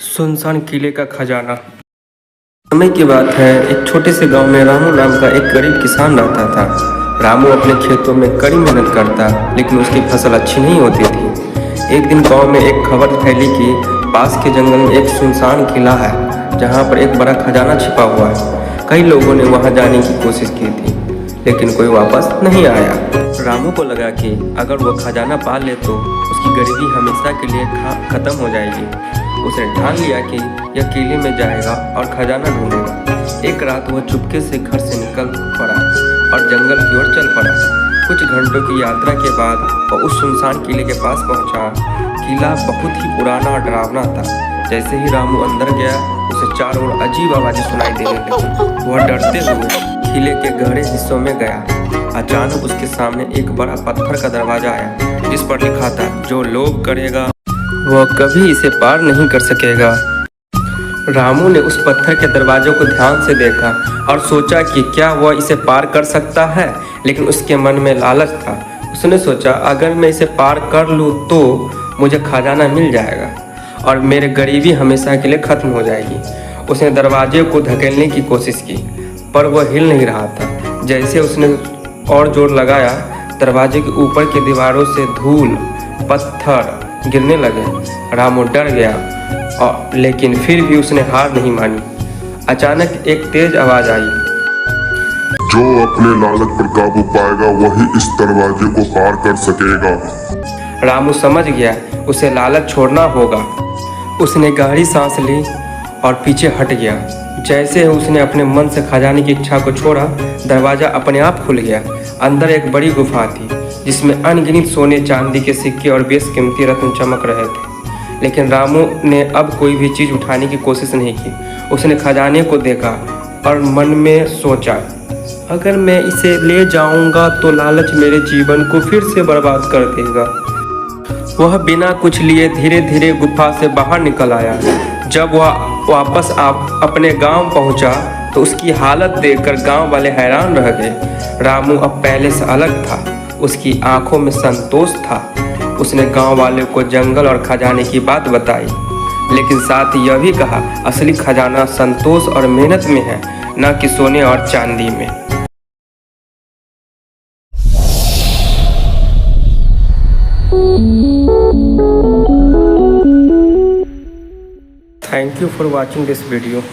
सुनसान किले का खजाना। समय की बात है, एक छोटे से गांव में रामू नाम का एक गरीब किसान रहता था। रामू अपने खेतों में कड़ी मेहनत करता, लेकिन उसकी फसल अच्छी नहीं होती थी। एक दिन गांव में एक खबर फैली कि पास के जंगल में एक सुनसान किला है, जहां पर एक बड़ा खजाना छिपा हुआ है। कई लोगों ने वहां जाने की कोशिश की थी, लेकिन कोई वापस नहीं आया। रामू को लगा कि अगर वो खजाना पा ले तो उसकी गरीबी हमेशा के लिए खत्म हो जाएगी। उसने ठान लिया कि यह किले में जाएगा और खजाना ढूंढेगा। एक रात वह चुपके से घर से निकल पड़ा और जंगल की ओर चल पड़ा। कुछ घंटों की यात्रा के बाद वह उस सुनसान किले के पास पहुंचा। किला बहुत ही पुराना और डरावना था। जैसे ही रामू अंदर गया, उसे चारों ओर अजीब आवाजें सुनाई देने लगी। वह डरते हुए किले के गहरे हिस्सों में गया। अचानक उसके सामने एक बड़ा पत्थर का दरवाजा आया, जिस पर लिखा था, जो लोभ करेगा वह कभी इसे पार नहीं कर सकेगा। रामू ने उस पत्थर के दरवाजे को ध्यान से देखा और सोचा कि क्या वह इसे पार कर सकता है, लेकिन उसके मन में लालच था। उसने सोचा, अगर मैं इसे पार कर लूँ तो मुझे खजाना मिल जाएगा और मेरी गरीबी हमेशा के लिए खत्म हो जाएगी। उसने दरवाजे को धकेलने की कोशिश की, पर वह हिल नहीं रहा था। जैसे उसने और जोर लगाया, दरवाजे के ऊपर की दीवारों से धूल पत्थर गिरने लगे। रामू डर गया, लेकिन फिर भी उसने हार नहीं मानी। अचानक एक तेज आवाज आई, जो अपने लालच पर काबू पाएगा वही इस दरवाजे को पार कर सकेगा। रामू समझ गया, उसे लालच छोड़ना होगा। उसने गहरी सांस ली और पीछे हट गया। जैसे उसने अपने मन से खजाने की इच्छा को छोड़ा, दरवाजा अपने आप खुल गया। अंदर एक बड़ी गुफा थी, जिसमें अनगिनत सोने चांदी के सिक्के और बेशकीमती रत्न चमक रहे थे। लेकिन रामू ने अब कोई भी चीज़ उठाने की कोशिश नहीं की। उसने खजाने को देखा और मन में सोचा, अगर मैं इसे ले जाऊंगा तो लालच मेरे जीवन को फिर से बर्बाद कर देगा। वह बिना कुछ लिए धीरे धीरे गुफा से बाहर निकल आया। जब वह वापस अपने गांव पहुंचा तो उसकी हालत देखकर गांव वाले हैरान रह गए। रामू अब पहले से अलग था। उसकी आंखों में संतोष था। उसने गांव वाले को जंगल और खजाने की बात बताई, लेकिन साथ ही यह भी कहा, असली खजाना संतोष और मेहनत में है, न कि सोने और चांदी में। Thank you for watching this video.